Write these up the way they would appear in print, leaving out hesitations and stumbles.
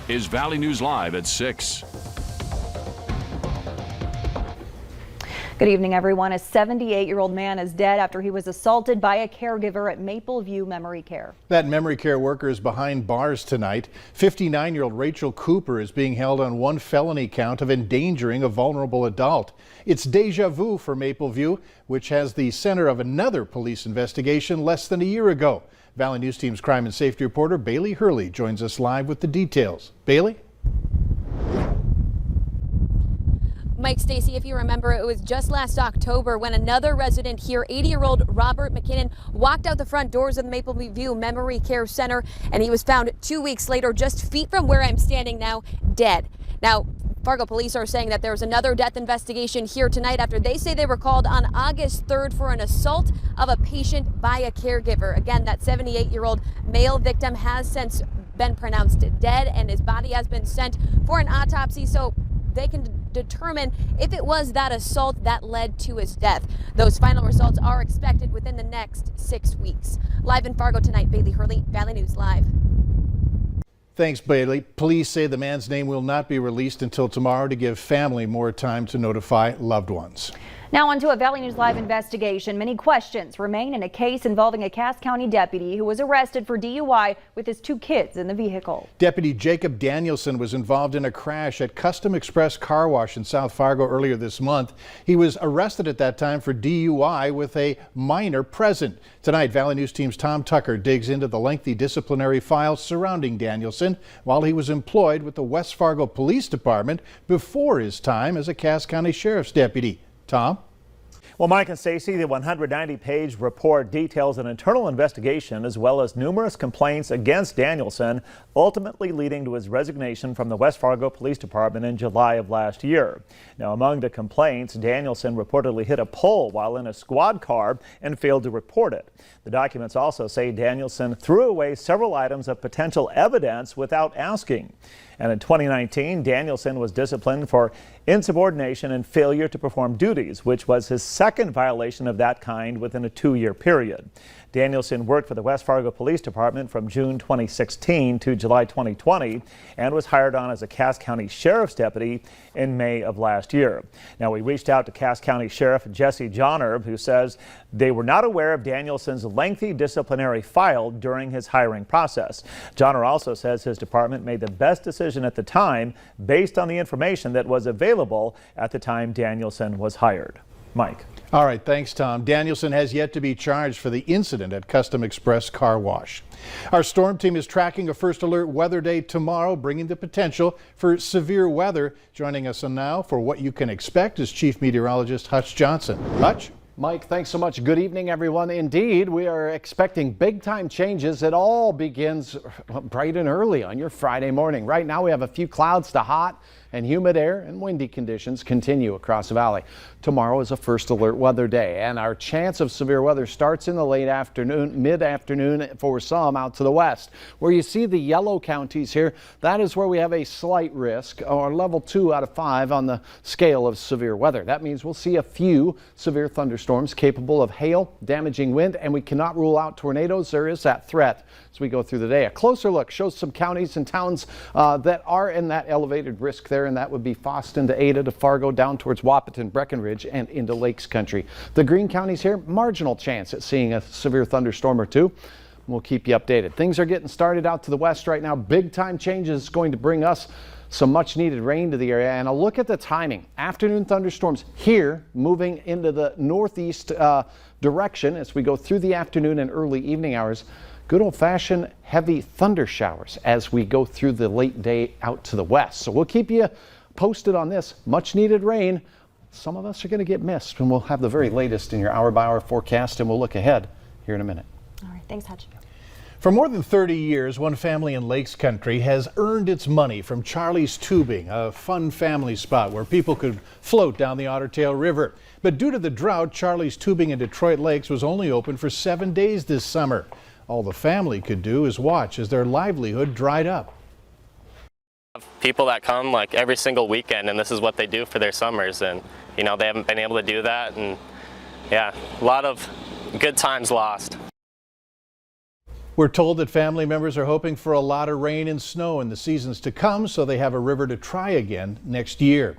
is Valley News Live at 6. Good evening, everyone. A 78-year-old man is dead after he was assaulted by a caregiver at Mapleview Memory Care. That memory care worker is behind bars tonight. 59-year-old Rachel Cooper is being held on one felony count of endangering a vulnerable adult. It's deja vu for Mapleview, which has the center of another police investigation less than a year ago. Valley News Team's crime and safety reporter Bailey Hurley joins us live with the details. Bailey? Mike, Stacy, if you remember, it was just last October when another resident here, 80-year-old Robert McKinnon, walked out the front doors of the Mapleview Memory Care Center, and he was found 2 weeks later, just feet from where I'm standing now, dead. Now, Fargo police are saying that there was another death investigation here tonight after they say they were called on August 3rd for an assault of a patient by a caregiver. Again, that 78-year-old male victim has since been pronounced dead, and his body has been sent for an autopsy so they can determine if it was that assault that led to his death. Those final results are expected within the next 6 weeks. Live in Fargo tonight, Bailey Hurley, Valley News Live. Thanks, Bailey. Police say the man's name will not be released until tomorrow to give family more time to notify loved ones. Now on to a Valley News Live investigation. Many questions remain in a case involving a Cass County deputy who was arrested for DUI with his 2 kids in the vehicle. Deputy Jacob Danielson was involved in a crash at Custom Express Car Wash in South Fargo earlier this month. He was arrested at that time for DUI with a minor present. Tonight, Valley News Team's Tom Tucker digs into the lengthy disciplinary files surrounding Danielson while he was employed with the West Fargo Police Department before his time as a Cass County Sheriff's deputy. Tom? Well, Mike and Stacy, the 190-page report details an internal investigation as well as numerous complaints against Danielson, ultimately leading to his resignation from the West Fargo Police Department in July of last year. Now, among the complaints, Danielson reportedly hit a pole while in a squad car and failed to report it. The documents also say Danielson threw away several items of potential evidence without asking. And in 2019, Danielson was disciplined for insubordination and failure to perform duties, which was his second violation of that kind within a 2-year period. Danielson worked for the West Fargo Police Department from June 2016 to July 2020 and was hired on as a Cass County Sheriff's deputy in May of last year. Now, we reached out to Cass County Sheriff Jesse Johnner, who says they were not aware of Danielson's lengthy disciplinary file during his hiring process. Johnner also says his department made the best decision at the time based on the information that was available at the time Danielson was hired. Mike. All right, thanks, Tom. Danielson has yet to be charged for the incident at Custom Express Car Wash. Our storm team is tracking a first alert weather day tomorrow, bringing the potential for severe weather. Joining us now for what you can expect is Chief Meteorologist Hutch Johnson. Hutch? Mike, thanks so much. Good evening, everyone. Indeed, we are expecting big-time changes. It all begins bright and early on your Friday morning. Right now, we have a few clouds to hot and humid air and windy conditions continue across the valley. Tomorrow is a first alert weather day, and our chance of severe weather starts in the late afternoon, mid-afternoon for some out to the west. Where you see the yellow counties here, that is where we have a slight risk, or level 2 out of 5 on the scale of severe weather. That means we'll see a few severe thunderstorms capable of hail, damaging wind, and we cannot rule out tornadoes. There is that threat as we go through the day. A closer look shows some counties and towns that are in that elevated risk there, and that would be Fosston to Ada to Fargo, down towards Wahpeton, Breckenridge, and into Lakes Country. The green counties here, marginal chance at seeing a severe thunderstorm or two. We'll keep you updated. Things are getting started out to the west right now. Big time changes going to bring us some much needed rain to the area. And a look at the timing. Afternoon thunderstorms here moving into the northeast direction as we go through the afternoon and early evening hours. Good old-fashioned heavy thunder showers as we go through the late day out to the west. So we'll keep you posted on this. Much needed rain. Some of us are going to get missed, and we'll have the very latest in your hour-by-hour forecast, and we'll look ahead here in a minute. All right, thanks, Hutch. For more than 30 years, one family in Lakes Country has earned its money from Charlie's Tubing, a fun family spot where people could float down the Otter Tail River. But due to the drought, Charlie's Tubing in Detroit Lakes was only open for 7 days this summer. All the family could do is watch as their livelihood dried up. People that come like every single weekend, and this is what they do for their summers, and you know, they haven't been able to do that, and yeah, a lot of good times lost. We're told that family members are hoping for a lot of rain and snow in the seasons to come so they have a river to try again next year.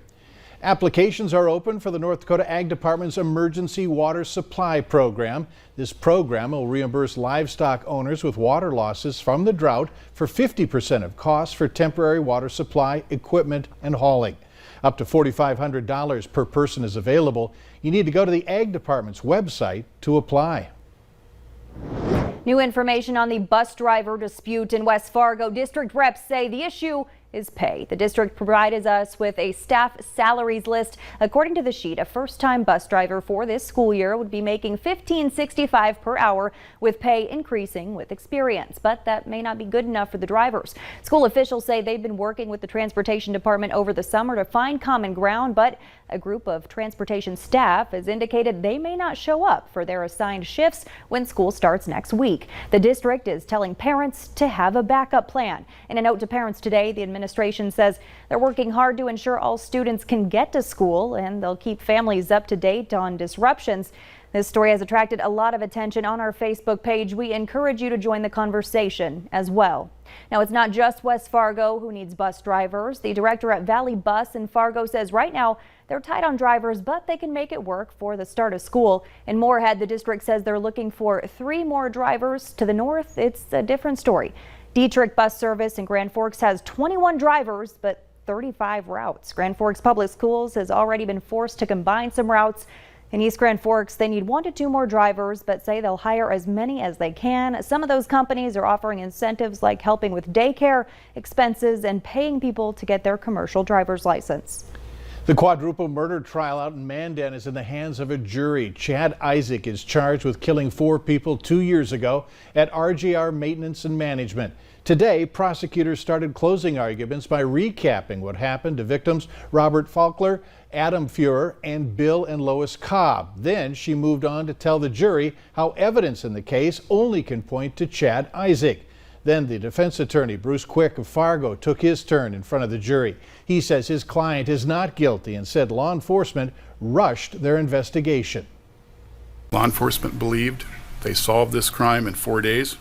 Applications are open for the North Dakota Ag Department's Emergency Water Supply Program. This program will reimburse livestock owners with water losses from the drought for 50% of costs for temporary water supply, equipment, and hauling. Up to $4,500 per person is available. You need to go to the Ag Department's website to apply. New information on the bus driver dispute in West Fargo. District reps say the issue is pay. The district provided us with a staff salaries list. According to the sheet, a first-time bus driver for this school year would be making $15.65 per hour, with pay increasing with experience. But that may not be good enough for the drivers. School officials say they've been working with the transportation department over the summer to find common ground, but a group of transportation staff has indicated they may not show up for their assigned shifts when school starts next week. The district is telling parents to have a backup plan. In a note to parents today, the administration says they're working hard to ensure all students can get to school, and they'll keep families up to date on disruptions. This story has attracted a lot of attention on our Facebook page. We encourage you to join the conversation as well. Now, it's not just West Fargo who needs bus drivers. The director at Valley Bus in Fargo says right now they're tight on drivers, but they can make it work for the start of school. In Moorhead, the district says they're looking for 3 more drivers. To the north, it's a different story. Dietrich Bus Service in Grand Forks has 21 drivers, but 35 routes. Grand Forks Public Schools has already been forced to combine some routes. In East Grand Forks, they need 1 to 2 more drivers, but say they'll hire as many as they can. Some of those companies are offering incentives like helping with daycare expenses and paying people to get their commercial driver's license. The quadruple murder trial out in Mandan is in the hands of a jury. Chad Isaac is charged with killing 4 people 2 years ago at RGR Maintenance and Management. Today, prosecutors started closing arguments by recapping what happened to victims Robert Faulkner, Adam Fuhrer, and Bill and Lois Cobb. Then she moved on to tell the jury how evidence in the case only can point to Chad Isaac. Then the defense attorney, Bruce Quick of Fargo, took his turn in front of the jury. He says his client is not guilty and said law enforcement rushed their investigation. Law enforcement believed they solved this crime in 4 days.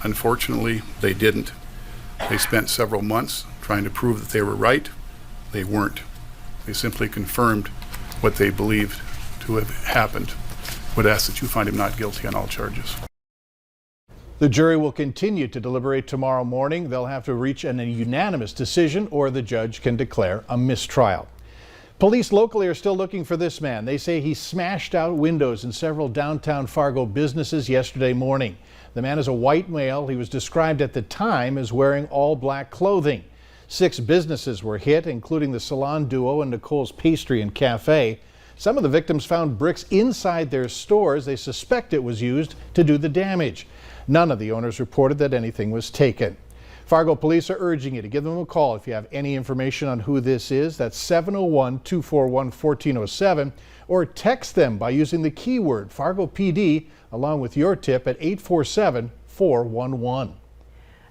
Unfortunately, they didn't. They spent several months trying to prove that they were right. They weren't. They simply confirmed what they believed to have happened. Would ask that you find him not guilty on all charges. The jury will continue to deliberate tomorrow morning. They'll have to reach a unanimous decision, or the judge can declare a mistrial. Police locally are still looking for this man. They say he smashed out windows in several downtown Fargo businesses yesterday morning. The man is a white male. He was described at the time as wearing all black clothing. 6 businesses were hit, including the salon duo and Nicole's Pastry and Cafe. Some of the victims found bricks inside their stores. They suspect it was used to do the damage. None of the owners reported that anything was taken. Fargo police are urging you to give them a call if you have any information on who this is. That's 701-241-1407, or text them by using the keyword Fargo PD along with your tip at 847-411.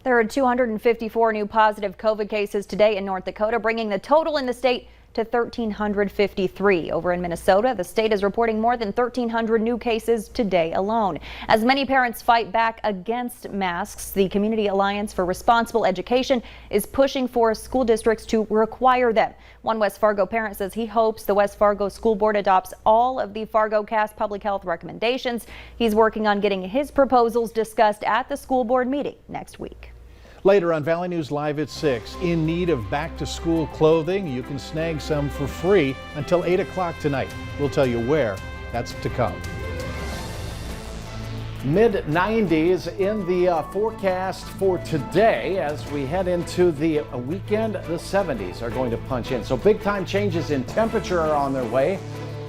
There are 254 new positive COVID cases today in North Dakota, bringing the total in the state to 1,353. Over in Minnesota, the state is reporting more than 1,300 new cases today alone. As many parents fight back against masks, the Community Alliance for Responsible Education is pushing for school districts to require them. One West Fargo parent says he hopes the West Fargo School Board adopts all of the Fargo Cast public health recommendations. He's working on getting his proposals discussed at the school board meeting next week. Later on Valley News Live at 6, in need of back-to-school clothing, you can snag some for free until 8 o'clock tonight. We'll tell you where. That's to come. Mid-90s in the forecast for today. As we head into the weekend, the 70s are going to punch in. So big-time changes in temperature are on their way.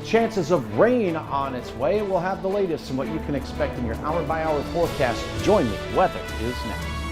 Chances of rain on its way. We'll have the latest and what you can expect in your hour-by-hour forecast. Join me. Weather is next.